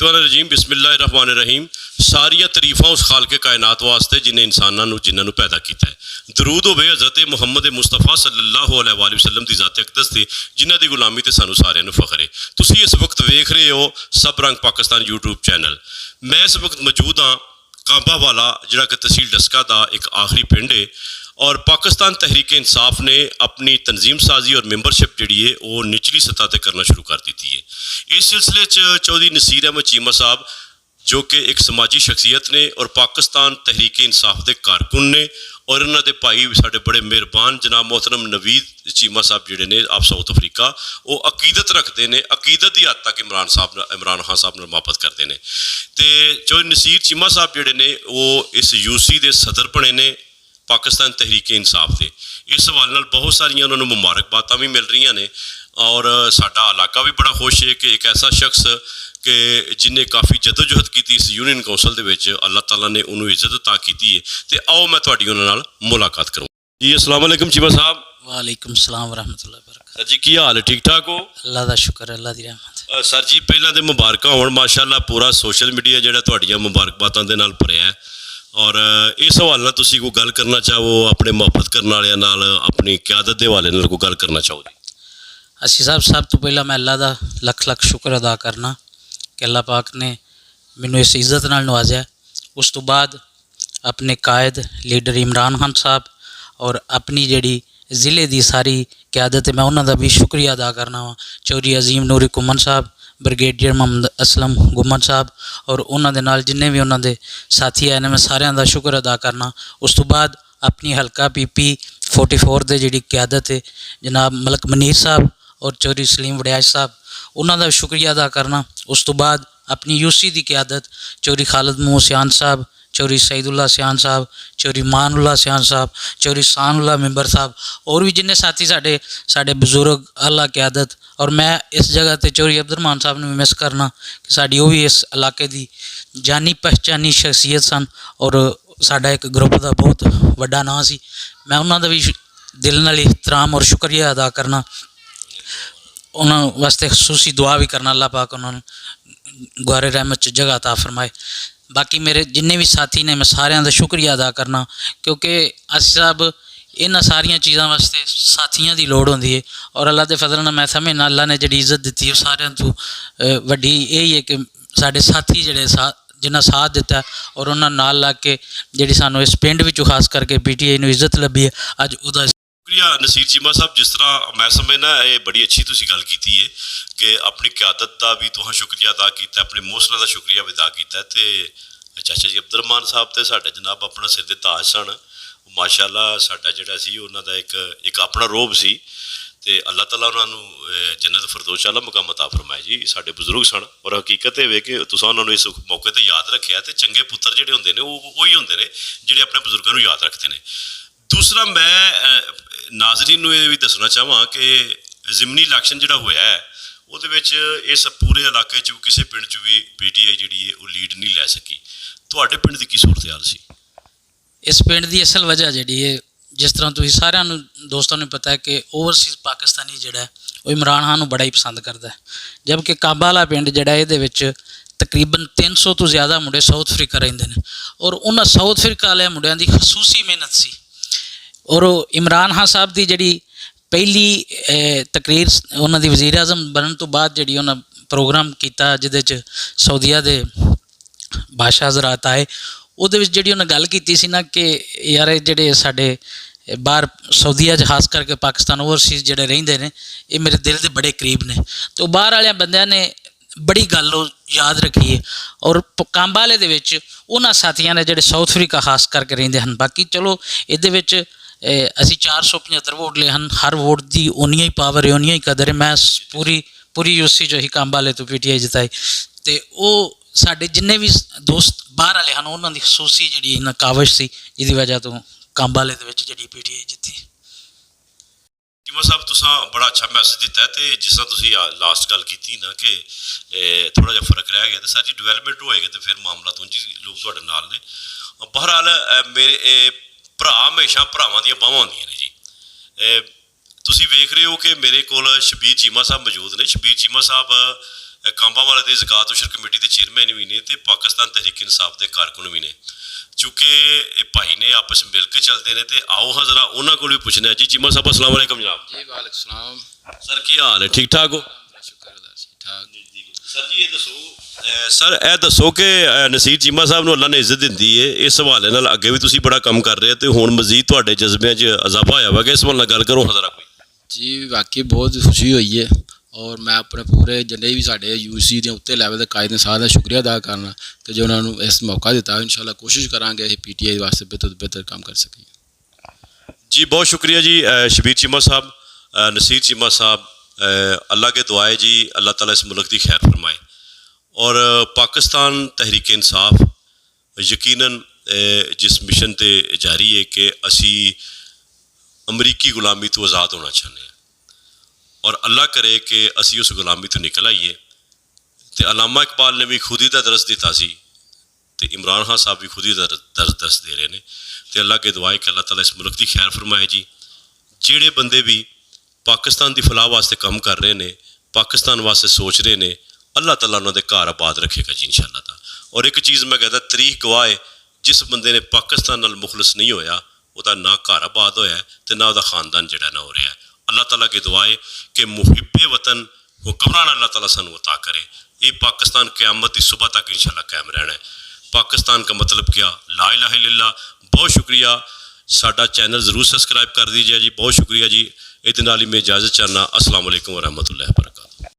शैतानुर्रजीम बिस्मिल्लाहिर्रहमानिर्रहीम। सारिया तरीफा उस खालके कायनात वास्ते जिन्हें इंसानों जिन्होंने पैदा किया है। दरूद होवे हज़रत मुहम्मद मुस्तफा सल्लल्लाहु अलैहि वसल्लम की ज़ात अक़दस से जिन्हों की गुलामी ते सानू सारिਆਂ ਨੂੰ फख्र है। तुसी इस वक्त वेख रहे हो सब रंग पाकिस्तान यूट्यूब चैनल। मैं इस वक्त मौजूद हाँ कांबावाला जिहड़ा कि तहसील डस्का का एक आखिरी पिंड है और पाकिस्तान तहरीक इंसाफ ने अपनी तंजीम साजी और मैंबरशिप जी है वो निचली सतह पर करना शुरू कर दी है। इस सिलसिले चौधरी नसीर अहमद चीमा साहब जो कि एक समाजी शख्सियत ने और पाकिस्तान तहरीक इंसाफ के कारकुन ने और इन्होंने भाई साढ़े बड़े मेहरबान जनाब मोहतरम नवीद चीमा साहब जोड़े ने आप साउथ अफ्रीका वो अकीदत रखते हैं। अकीदत की हद तक इमरान खान साहब मुहब्बत करते हैं। तो चौधरी नसीर चीमा साहब जोड़े ने वो इस यूसी के सदर बने ने पाकिस्तान तहरीक इंसाफ के। इस हवाले नाल बहुत सारिया उन्होंने मुबारकबाद भी मिल रही ने और साडा इलाका भी बड़ा खुश है कि एक ऐसा शख्स कि जिन्हें काफ़ी जदोजहद की इस यूनियन कौंसल के अल्लाह ताला ने उन्होंने इज्जत अता की है। तो आओ मैं थोड़ी उन्होंने मुलाकात करूँ। जी अस्सलाम वालेकुम चीमा साहब। वालेकुम सलाम वरहमतुल्लाहि वबरकातुहू। सर जी की हाल है? ठीक ठाक हो? अल्लाह का शुक्र है, अल्लाह की रहमत। सर जी पहला तो मुबारक हो माशाअल्लाह पूरा सोशल मीडिया जो थोड़िया मुबारकबातों के नाल भरिया है और इस हवाले नाल तुसीं कोई गल करना चाहो अपने मुहब्बत करने वालियां नाल अपनी क्यादत के हवाले नाल कोई गल करना चाहो जी? असी साहब सब तो पहला मैं अल्लाह का लख लख शुक्र अदा करना कि अल्लाह पाक ने मैनू इस इज़्ज़त नाल नवाजा। उस तो बाद अपने कायद लीडर इमरान खान साहब और अपनी जिहड़ी ज़िले की सारी क्यादत है मैं उन्होंने भी शुक्रिया अदा करना वा। चौधरी अजीम नूरी कुमन साहब, ब्रिगेडियर मोहम्मद असलम गुमन साहब और उन्होंने नाल जिन्ने भी उन्होंने साथी आए ने मैं सारिਆਂ का शुक्र अदा करना। उस तो बाद अपनी हल्का PP 44 के जी क्यादत है जनाब मलक मनीर साहब और चौधरी सलीम वड़ियाज साहब उन्होंने भी शुक्रिया अदा करना। उस तो बाद अपनी UC की क्यादत चौधरी खालिद मोह सियान साहब, चौधरी सईदुल्ला सियान साहब, चौधरी मानुल्ला सियान साहब, चौधरी सानुल्ला मैंबर साहब और भी जिन्हें साथी साढ़े बुजुर्ग अल्लाह क्यादत। और मैं इस जगह पर चौधरी अब्दुर्रहमान साहब ने भी मिस करना कि साड़ी वो भी इस इलाके की जानी पहचानी शख्सियत सन और साडा एक ग्रुप का बहुत वड्डा नाम सी। मैं उन्होंने भी दिल नाल एहतराम और शुक्रिया अदा करना। उन्होंने वास्ते खसूसी दुआ भी करना अल्लाह पाक उन्होंने गुआरे रहमत च जगह अता फरमाए। बाकी मेरे जिन्ने भी साथी ने मैं सारिਆਂ का शुक्रिया अदा करना क्योंकि अस साहब इन्हां सारिया चीज़ों वास्ते साथियों की लोड़ होंदी है और अल्लाह के फजल नाल मैं समझना अल्लाह ने जी इज्जत दी है सारिਆਂ तो वड्डी यही है कि साढ़े साथी जोड़े जिन्हें साथ दिता है और उन्होंने नाल लग के जी सानू इस पिंड विचों खास करके PTI नूं इज्जत लभी है अज उहदा शुक्रिया नसीर चीमा साहब। जिस तरह मैं समझना ये बड़ी अच्छी तुसीं गल की है कि अपनी क्यादत का भी तुहां शुक्रिया अदा किया, अपने मोहसना का शुक्रिया भी अदा किया। तो चाचा जी अब्दुर्रहमान साहब तो साढ़े जनाब अपना सिर दे ताज सन माशाअल्लाह साडा जिहड़ा सी उन्हां दा एक अपना रोब सी ते अल्लाह ताला उन्होंने जन्नत फिरदौस आला मुकाम अता फरमाए जी। साडे बुजुर्ग सन और हकीकत ये कि तुसां उन्होंने इस मौके पर याद रखिया तो चंगे पुत्र जिहड़े हुंदे ने वही हुंदे ने जिहड़े अपने बुजुर्गों को याद रखते हैं। दूसरा मैं नाजरीन नूं ये भी दसना चाहवां कि जिमनी इलैक्शन जिहड़ा होया है उहदे विच इस पूरे इलाके च किसी पिंड च भी PTI जिहड़ी है वो लीड नहीं लै सकी। तुहाडे पिंड दी की सूरत हाल सी? इस पिंड की असल वजह जी है जिस तरह तुम सारिਆਂ दोस्तों ने पता है कि ओवरसीज़ पाकिस्तानी जोड़ा वो इमरान खान बड़ा ही पसंद करता है। जबकि काबा वाला पिंड जोड़ा ये तकरीबन 300 तो ज़्यादा मुंडे साउथ अफ्रीका रहिंदे ने और उन्होंने साउथ अफ्रीका वाले मुंडियां की खसूसी मेहनत सी और इमरान खान साहब की जी पहली तकरीर उन्होंने वज़ीर आज़म बनने तो बाद जी उन्हें प्रोग्राम किया जिहदे सऊदीया के बादशाह हज़रात आए उहदे विच जिहड़ी उन्हें गल कीती सी ना कि यार जिहड़े साडे बाहर सऊदीया खास करके पाकिस्तान ओवरसीज़ जिहड़े रहिंदे ने ये मेरे दिल के बड़े करीब ने। तो बाहर वाले बंदियां ने बड़ी गल याद रखी है और कांबा वाले दे विच उन्हां साथियां ने जिहड़े साउथ अफ्रीका खास करके रहिंदे हन। बाकी चलो इहदे विच असी 475 वोट ले हैं, हर वोट की उन्नी ही पावर है उन्नी ही कदर है। मैं पूरी UC जो ही कांबा वाले तो PTI जिताई तो वो साढ़े जिन्ने भी दोस्त बाहर वाले हैं उन्होंने खसूसी जी काविश सी जिसकी वजह तो कांबा वाले जी PTI जीती। चीमा साहब तुसां बड़ा अच्छा मैसेज दिता है तो जिस तरह तुसीं लास्ट गल की ना कि थोड़ा जिहा फर्क रह गया तो सारी डिवेलपमेंट होएगी तो फिर मामला तो जी लोग तुहाडे नाल ने। बहरहाल मेरे भरा हमेशा भरावां दीयां बाहां होंदियां ने जी। तुसीं वेख रहे हो कि मेरे कोल शबीर चीमा साहब मौजूद ने। शबीर चीमा साहब ਕਾਂਬਾ ਵਾਲੇ ਦੇ ਜ਼ਕਾਤ ਉਸ਼ਰ ਕਮੇਟੀ ਦੇ ਚੇਅਰਮੈਨ ਵੀ ਨੇ ਤੇ ਪਾਕਿਸਤਾਨ ਤਹਿਰੀਕ ਇਨਸਾਫ ਦੇ ਕਾਰਕੁਨ ਵੀ ਨੇ। ਚूँकि ਇਹ ਭਾਈ ਨੇ ਆਪਸ ਮਿਲ ਕੇ ਚੱਲਦੇ ਨੇ ਤੇ ਆਓ ਹਾਂ ਜ਼ਰਾ ਉਹਨਾਂ ਕੋਲ ਵੀ ਪੁੱਛਦੇ ਹਾਂ ਜੀ। ਚੀਮਾ ਸਾਹਿਬ अस्सलाम वालेकुम जनाब। जी वालेकुम सलाम। सर की हाल है, ठीक ठाक हो? शुक्र अदा ठीक ठाक। सर जी ये दसो सर ਇਹ ਦੱਸੋ ਕਿ ਨਸੀਰ ਚੀਮਾ ਸਾਹਿਬ ਨੂੰ ਅੱਲਾ ਨੇ ਇੱਜ਼ਤ ਦਿੱਤੀ ਹੈ, ਇਸ ਹਵਾਲੇ ਨਾਲ ਅੱਗੇ ਵੀ ਤੁਸੀਂ ਬੜਾ ਕੰਮ ਕਰ ਰਹੇ ਤੇ ਹੁਣ ਮਜ਼ੀਦ ਤੁਹਾਡੇ ਜਜ਼ਬਿਆਂ 'ਚ ਇਜ਼ਾਫਾ ਹੋਇਆ ਵਾ ਕਿ ਇਸ ਵੱਲ ਨਾਲ ਗੱਲ ਕਰੋ ਜ਼ਰਾ ਕੋਈ। जी वाकई बहुत खुशी हुई है और मैं अपने पूरे जिन्ने भी साढ़े यूसी के उत्ते लैवल के कायद ने सारा शुक्रिया अदा करना कि जो उन्होंने इस मौका दिता। इंशाल्लाह कोशिश करांगे PTI वास्ते बेहतर बेहतर काम कर सकें जी। बहुत शुक्रिया जी शबीर चीमा साहब, नसीर चीमा साहब, अल्लाह के दुआए जी अल्लाह ताला इस मुल्क की खैर फरमाए और पाकिस्तान तहरीक इंसाफ यकीनन जिस मिशन ते जारी है कि असी अमरीकी गुलामी तो आज़ाद होना चाहते हैं और अल्लाह करे कि असी उस गुलामी तो निकल आइए। तो अलामा इकबाल ने भी खुद ही का दरस दिता सी ते इमरान खान साहब भी खुद ही दरस दे रहे हैं। तो अल्लाह के दुआए कि अल्लाह ताला इस मुल्क की खैर फरमाए जी। ਜਿਹੜੇ ਬੰਦੇ भी पाकिस्तान की फलाह वास्ते काम कर रहे हैं, पाकिस्तान वास्ते सोच रहे हैं, अल्लाह ताला उन्होंने घर आबाद रखेगा जी इंशाअल्लाह ताला। और एक चीज़ मैं कहता तरीक गवाह है, जिस बंदे ने पाकिस्तान नाल मुखलस नहीं होया ਉਹਦਾ ਨਾ ਘਰ ਆਬਾਦ ਹੋਇਆ ਤੇ ਨਾ ਉਹਦਾ ਖਾਨਦਾਨ ਜਿਹੜਾ ਨਾ ਹੋ ਰਿਹਾ। ਅੱਲਾਹ ਤਾਲਾ की दुआ है कि मुहिब्बे वतन हुक्मरान अल्लाह ताला सानू अता करे। ये पाकिस्तान क़यामत की सुबह तक इंशाअल्लाह कायम रहना है। पाकिस्तान का मतलब क्या, ला इलाहा इल्लल्लाह। बहुत शुक्रिया, साडा चैनल ज़रूर सब्सक्राइब कर दीजिए जी। बहुत शुक्रिया जी। ये नाल ही मैं इजाज़त चाहना। अस्सलाम वालेकुम व रहमतुल्लाहि व बरकातहू।